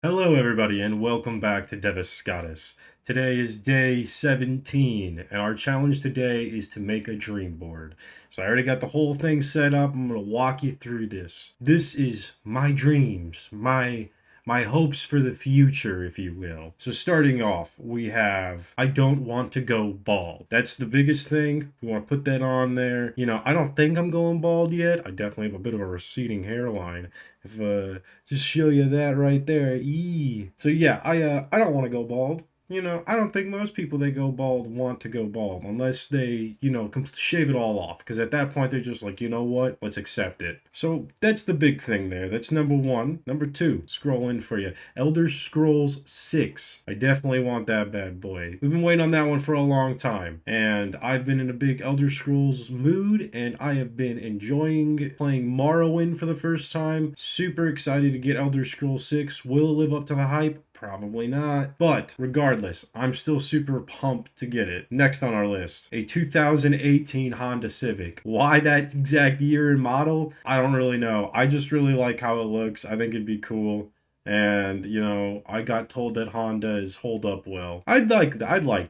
Hello, everybody, and welcome back to Devis Scottus. Today is day 17, and our challenge today is to make a dream board. So I already got the whole thing set up. I'm going to walk you through this. This is my dreams, my hopes for the future, if you will. So starting off, we have I don't want to go bald. That's the biggest thing. We want to put that on there. I don't think I'm going bald yet. I definitely have a bit of a receding hairline. If just show you that right there. So yeah, I don't want to go bald. I don't think most people that go bald want to go bald unless they, shave it all off. Because at that point, they're just like, you know what? Let's accept it. So that's the big thing there. That's number one. Number two, scroll in for you. Elder Scrolls 6. I definitely want that bad boy. We've been waiting on that one for a long time. And I've been in a big Elder Scrolls mood, and I have been enjoying playing Morrowind for the first time. Super excited to get Elder Scrolls 6. Will it live up to the hype? Probably not. But regardless, I'm still super pumped to get it. Next on our list, a 2018 Honda Civic. Why that exact year and model? I don't really know. I just really like how it looks. I think it'd be cool. And I got told that Honda is hold up well. I'd like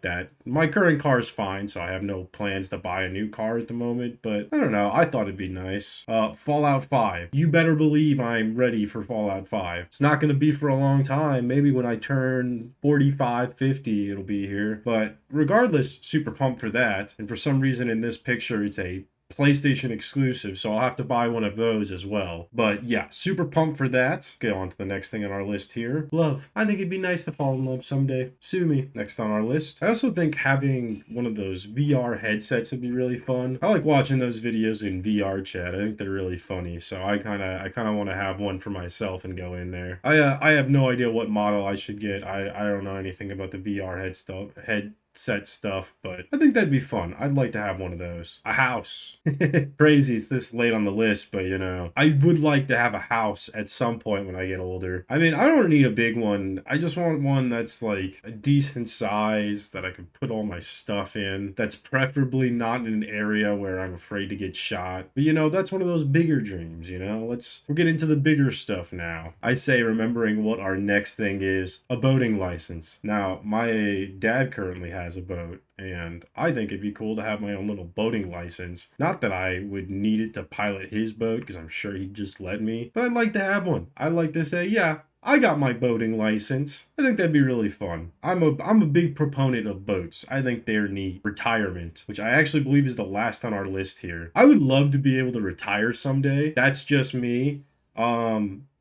that. My current car is fine, so I have no plans to buy a new car at the moment. But I don't know. I thought it'd be nice. Fallout 5. You better believe I'm ready for Fallout 5. It's not going to be for a long time. Maybe when I turn 45, 50, it'll be here. But regardless, super pumped for that. And for some reason in this picture, it's a PlayStation exclusive, so I'll have to buy one of those as well. But yeah, super pumped for that. Get on to the next thing on our list here. Love. I think it'd be nice to fall in love someday. Sue me. Next on our list. I also think having one of those VR headsets would be really fun. I like watching those videos in VR chat. I think they're really funny. So I kinda want to have one for myself and go in there. I have no idea what model I should get. I don't know anything about the VR headset stuff, but I think that'd be fun. I'd like to have one of those. A house. Crazy it's this late on the list, but I would like to have a house at some point when I get older. I mean, I don't need a big one. I just want one that's like a decent size that I can put all my stuff in. That's preferably not in an area where I'm afraid to get shot. But that's one of those bigger dreams, we'll get into the bigger stuff now. I say remembering what our next thing is, a boating license. Now, my dad currently has a boat, and I think it'd be cool to have my own little boating license. Not that I would need it to pilot his boat, because I'm sure he'd just let me, but I'd like to have one. I'd like to say, yeah, I got my boating license. I think that'd be really fun. I'm a big proponent of boats. I think they're neat. Retirement, which I actually believe is the last on our list here. I would love to be able to retire someday. That's just me.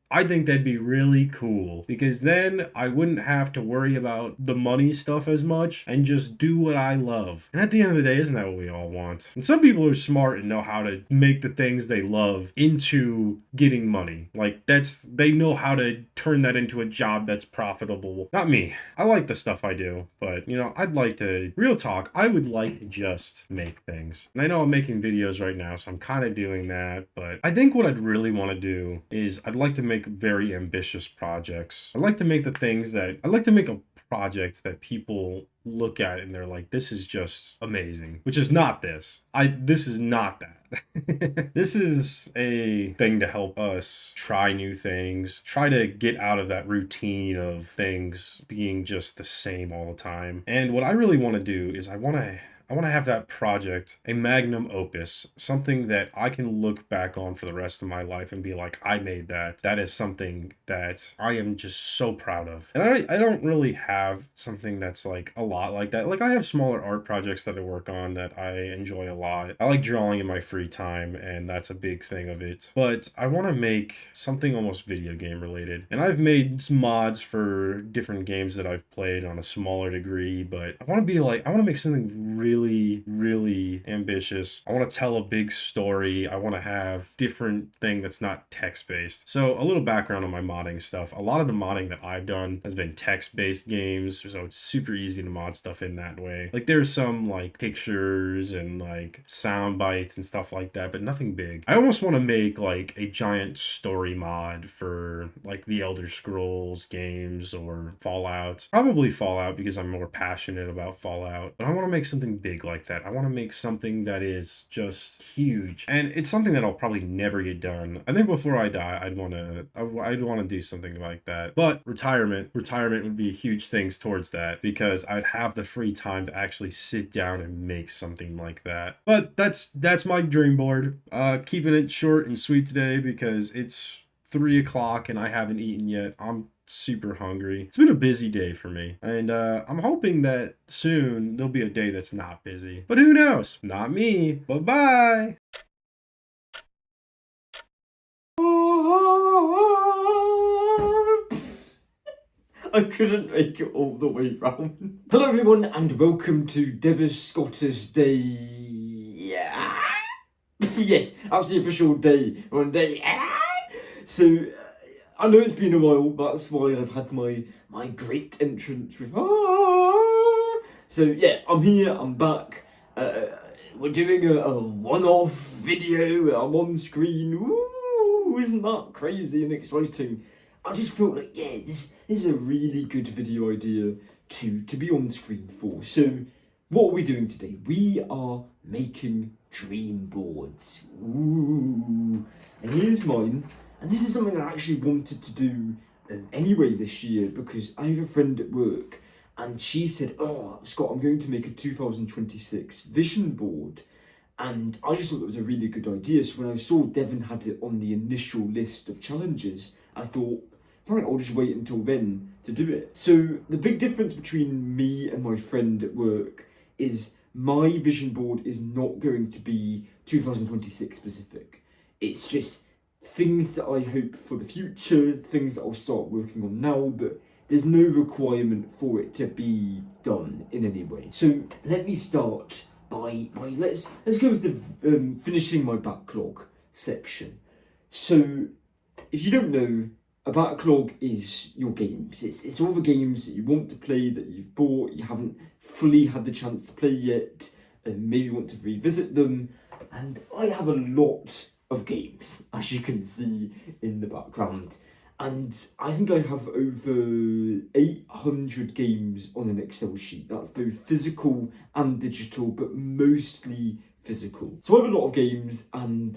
I think that'd be really cool because then I wouldn't have to worry about the money stuff as much and just do what I love. And at the end of the day, isn't that what we all want? And some people are smart and know how to make the things they love into getting money. Like they know how to turn that into a job that's profitable. Not me. I like the stuff I do, but I'd like to, real talk, I would like to just make things. And I know I'm making videos right now, so I'm kind of doing that, but I think what I'd really want to do is I'd like to make very ambitious projects. I'd like to make a project that people look at and they're like, this is just amazing. Which is not this. This is not that. This is a thing to help us try new things, try to get out of that routine of things being just the same all the time. And what I really want to do is I want to have that project, a magnum opus, something that I can look back on for the rest of my life and be like, I made that. That is something that I am just so proud of. And I don't really have something that's like a lot like that. Like I have smaller art projects that I work on that I enjoy a lot. I like drawing in my free time, and that's a big thing of it. But I want to make something almost video game related. And I've made some mods for different games that I've played on a smaller degree, but I want to make something really, really ambitious. I want to tell a big story. I want to have different thing that's not text-based. So a little background on my modding stuff. A lot of the modding that I've done has been text-based games, so it's super easy to mod stuff in that way. Like there's some like pictures and like sound bites and stuff like that, but nothing big. I almost want to make like a giant story mod for like the Elder Scrolls games or Fallout. Probably Fallout because I'm more passionate about Fallout, but I want to make something big like that. I want to make something that is just huge, and it's something that I'll probably never get done. I think before I die, I'd want to do something like that. But retirement would be a huge things towards that, because I'd have the free time to actually sit down and make something like that. But that's my dream board. Keeping it short and sweet today because it's 3 o'clock and I haven't eaten yet. I'm super hungry. It's been a busy day for me, and I'm hoping that soon there'll be a day that's not busy. But who knows? Not me. Bye bye. I couldn't make it all the way round. Hello everyone and welcome to Devis Scottis Day. Yes, that's the official day. One day. So I know it's been a while, that's why I've had my great entrance with So yeah, I'm here, I'm back. We're doing a one-off video. I'm on screen. Woo! Isn't that crazy and exciting? I just felt like, yeah, this is a really good video idea to be on screen for. So what are we doing today? We are making dream boards. Ooh. And here's mine. And this is something I actually wanted to do anyway this year, because I have a friend at work and she said, oh, Scott, I'm going to make a 2026 vision board. And I just thought it was a really good idea. So when I saw Devon had it on the initial list of challenges, I thought, right, I'll just wait until then to do it. So the big difference between me and my friend at work is my vision board is not going to be 2026 specific. It's just things that I hope for the future, things that I'll start working on now, but there's no requirement for it to be done in any way. So let me start by let's go with the finishing my backlog section. So if you don't know, a backlog is your games. It's all the games that you want to play, that you've bought, you haven't fully had the chance to play yet, and maybe want to revisit them. And I have a lot of games, as you can see in the background. And I think I have over 800 games on an Excel sheet. That's both physical and digital, but mostly physical. So I have a lot of games, and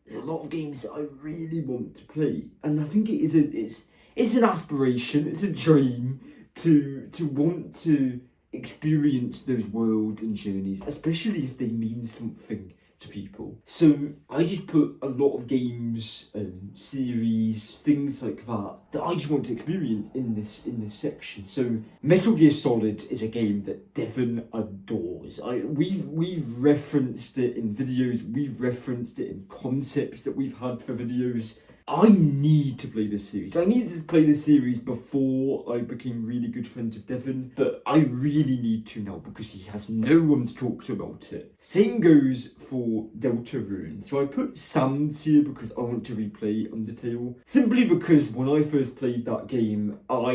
there's a lot of games that I really want to play. And I think it's an aspiration, it's a dream to want to experience those worlds and journeys, especially if they mean something to people. So I just put a lot of games and series, things like that I just want to experience in this section. So Metal Gear Solid is a game that Devon adores. We've referenced it in videos, we've referenced it in concepts that we've had for videos. I need to play this series. I needed to play this series before I became really good friends with Devon, but I really need to now because he has no one to talk to about it. Same goes for Deltarune. So I put Sans here because I want to replay Undertale. Simply because when I first played that game, I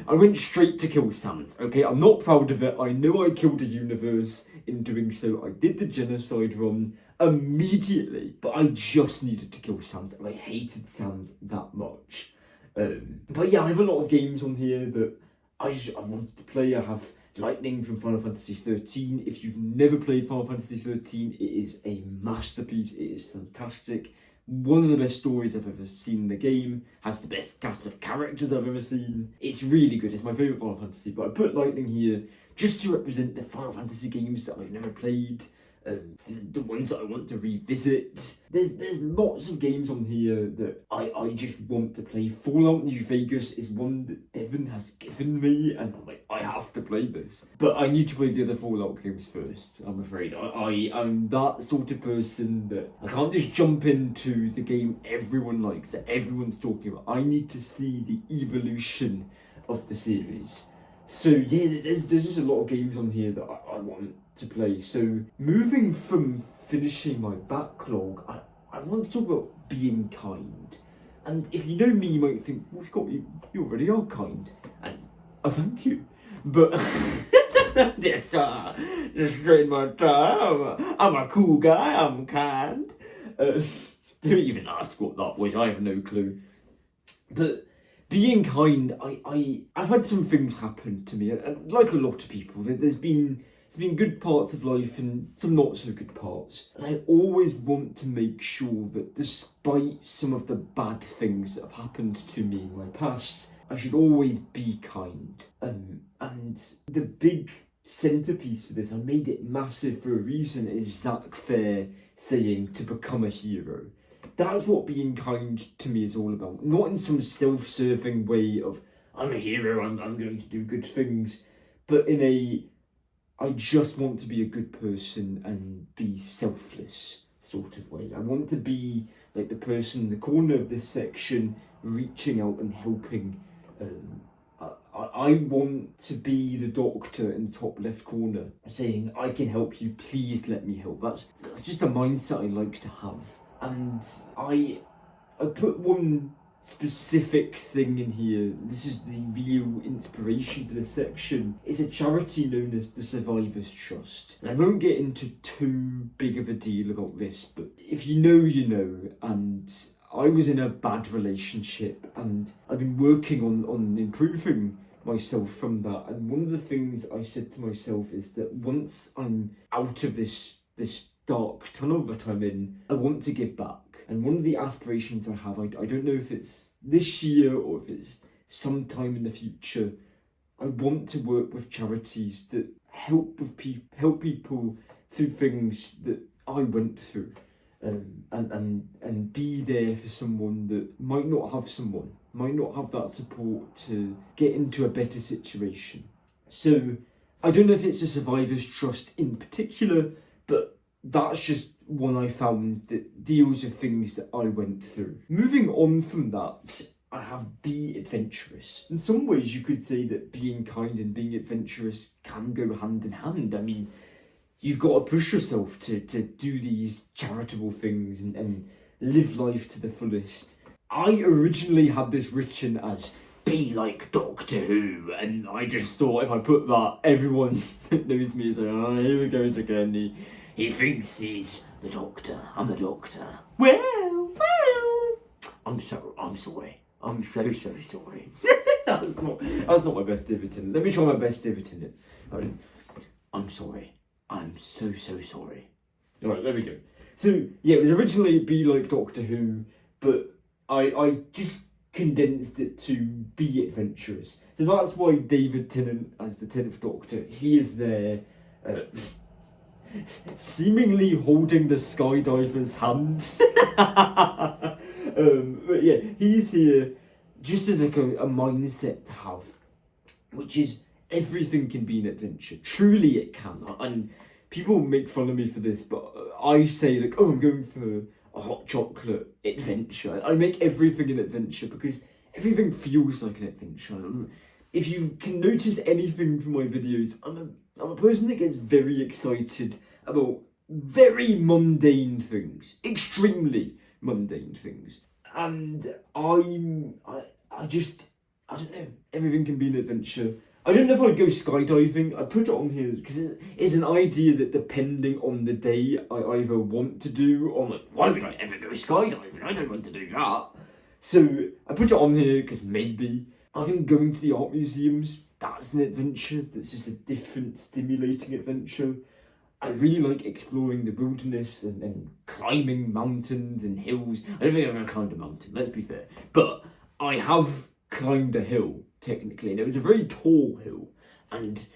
went straight to kill Sans, okay? I'm not proud of it. I know I killed a universe in doing so. I did the genocide run immediately, but I just needed to kill Sans, and I hated Sans that much. But yeah, I have a lot of games on here that I wanted to play. I have Lightning from Final Fantasy 13. If you've never played Final Fantasy 13, it is a masterpiece. It is fantastic. One of the best stories I've ever seen in the game, has the best cast of characters I've ever seen. It's really good. It's my favourite Final Fantasy, but I put Lightning here just to represent the Final Fantasy games that I've never played. The ones that I want to revisit. There's lots of games on here that I just want to play. Fallout New Vegas is one that Devon has given me, and I'm like, I have to play this. But I need to play the other Fallout games first, I'm afraid. I'm that sort of person that I can't just jump into the game everyone likes, that everyone's talking about. I need to see the evolution of the series. So yeah, there's just a lot of games on here that I want to play. So moving from finishing my backlog, I want to talk about being kind. And if you know me, you might think, well, Scott, you already are kind. And thank you. But yes, just straight my time. I'm a cool guy, I'm kind. Don't even ask what that was, I have no clue. But being kind, I've had some things happen to me, and like a lot of people, there's been there's been good parts of life and some not so good parts. And I always want to make sure that despite some of the bad things that have happened to me in my past, I should always be kind. And the big centerpiece for this, I made it massive for a reason, is Zach Fair saying to become a hero. That's what being kind to me is all about. Not in some self-serving way of, I'm a hero, I'm going to do good things, but in a, I just want to be a good person and be selfless sort of way. I want to be like the person in the corner of this section reaching out and helping. I want to be the doctor in the top left corner saying, I can help you, please let me help. That's just a mindset I like to have. And I put one specific thing in here. This is the real inspiration for this section. It's a charity known as the Survivors Trust. And I won't get into too big of a deal about this, but if you know, you know. And I was in a bad relationship and I've been working on improving myself from that. And one of the things I said to myself is that once I'm out of this dark tunnel that I'm in, I want to give back. And one of the aspirations I have, I don't know if it's this year or if it's sometime in the future, I want to work with charities that help people through things that I went through, and be there for someone that might not have that support to get into a better situation. So I don't know if it's a Survivors Trust in particular, but that's just one I found that deals with things that I went through. Moving on from that, I have Be Adventurous. In some ways you could say that being kind and being adventurous can go hand in hand. I mean, you've got to push yourself to do these charitable things and live life to the fullest. I originally had this written as be like Doctor Who, and I just thought if I put that, everyone that knows me is like, oh, here he goes again. He thinks he's the Doctor. I'm the Doctor. Well. I'm sorry. I'm so sorry. That's not my best Everton. Let me try my best Everton. I'm sorry. I'm so sorry. Alright, there we go. So, yeah, it was originally Be Like Doctor Who, but I just condensed it to Be Adventurous. So that's why David Tennant, as the 10th Doctor, he is there, seemingly holding the skydiver's hand. But yeah, he's here just as like a mindset to have, which is everything can be an adventure. Truly it can. And people make fun of me for this, but I say like, oh, I'm going for a hot chocolate adventure. I make everything an adventure because everything feels like an adventure. If you can notice anything from my videos, I'm a person that gets very excited about very mundane things, extremely mundane things. And I don't know, everything can be an adventure. I don't know if I'd go skydiving. I put it on here because it's an idea that depending on the day I either want to do or I'm like, why would I ever go skydiving? I don't want to do that. So I put it on here because maybe. I think going to the art museums, that's an adventure. That's just a different, stimulating adventure. I really like exploring the wilderness and climbing mountains and hills. I don't think I've ever climbed a mountain, let's be fair. But I have climbed a hill, technically, and it was a very tall hill. And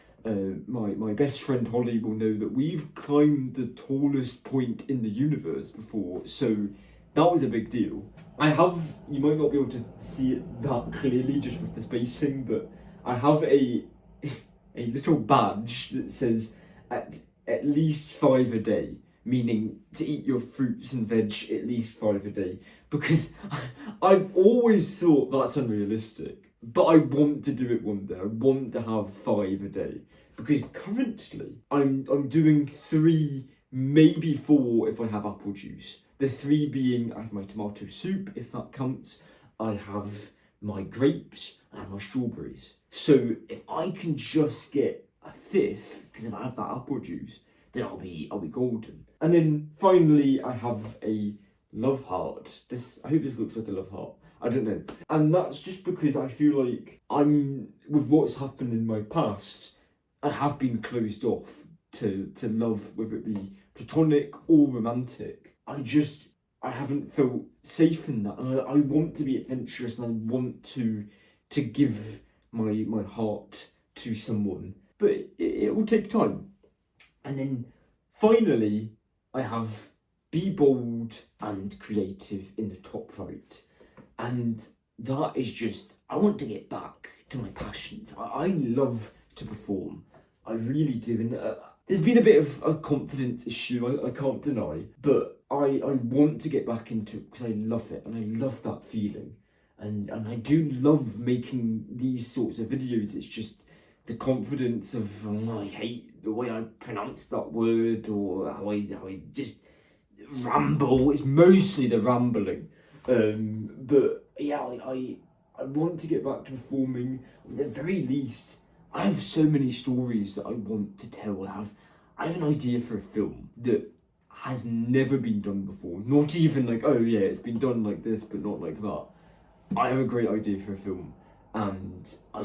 my best friend Holly will know that we've climbed the tallest point in the universe before, so that was a big deal. I have, you might not be able to see it that clearly just with the spacing, but I have a little badge that says at least 5 a day, meaning to eat your fruits and veg at least 5 a day, because I've always thought that's unrealistic, but I want to do it one day. I want to have 5 a day, because currently I'm doing 3, maybe 4 if I have apple juice. The 3 being, I have my tomato soup, if that counts, I have my grapes, and I have my strawberries. So if I can just get a 5th, because if I have that apple juice, then I'll be golden. And then finally, I have a love heart. I hope this looks like a love heart. I don't know. And that's just because I feel like with what's happened in my past, I have been closed off to love, whether it be platonic or romantic. I haven't felt safe in that, and I want to be adventurous, and I want to give my heart to someone, but it will take time. And then finally, I have be bold and creative in the top right, and that is just, I want to get back to my passions. I love to perform, I really do, and there's been a bit of a confidence issue, I can't deny, but I want to get back into it because I love it, and I love that feeling, and I do love making these sorts of videos. It's just the confidence of, I hate the way I pronounce that word, or how I just ramble. It's mostly the rambling, but yeah, I want to get back to performing. At the very least, I have so many stories that I want to tell. I have an idea for a film that has never been done before. Not even like, oh yeah, it's been done like this, but not like that. I have a great idea for a film, and I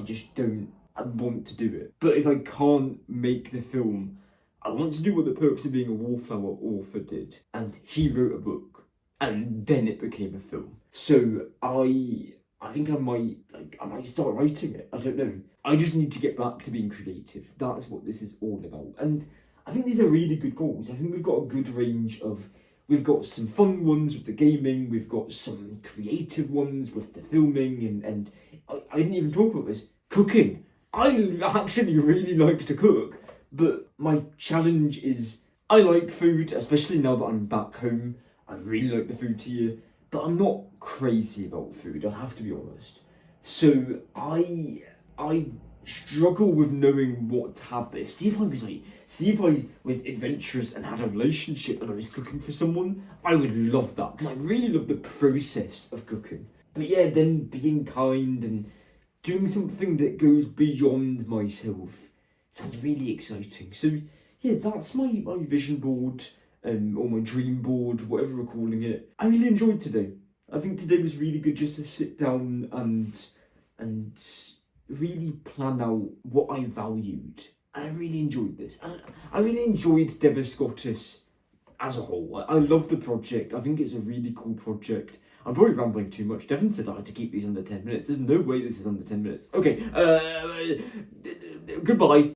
want to do it. But if I can't make the film, I want to do what The Perks of Being a Wallflower author did, and he wrote a book, and then it became a film. So I think I might start writing it. I don't know. I just need to get back to being creative. That's what this is all about. And I think these are really good goals. I think we've got a good range of, we've got some fun ones with the gaming, we've got some creative ones with the filming, and I didn't even talk about this, cooking. I actually really like to cook, but my challenge is, I like food, especially now that I'm back home. I really like the food here, but I'm not crazy about food, I have to be honest. So I struggle with knowing what to have. But see if I was adventurous and had a relationship and I was cooking for someone, I would love that, because I really love the process of cooking. But yeah, then being kind and doing something that goes beyond myself sounds really exciting. So yeah, that's my vision board, or my dream board, whatever we're calling it. I really enjoyed today. I think today was really good, just to sit down and really plan out what I valued. And I really enjoyed this. And I really enjoyed Devis Scottis as a whole. I love the project. I think it's a really cool project. I'm probably rambling too much. Devin said I had to keep these under 10 minutes. There's no way this is under 10 minutes. Okay, goodbye.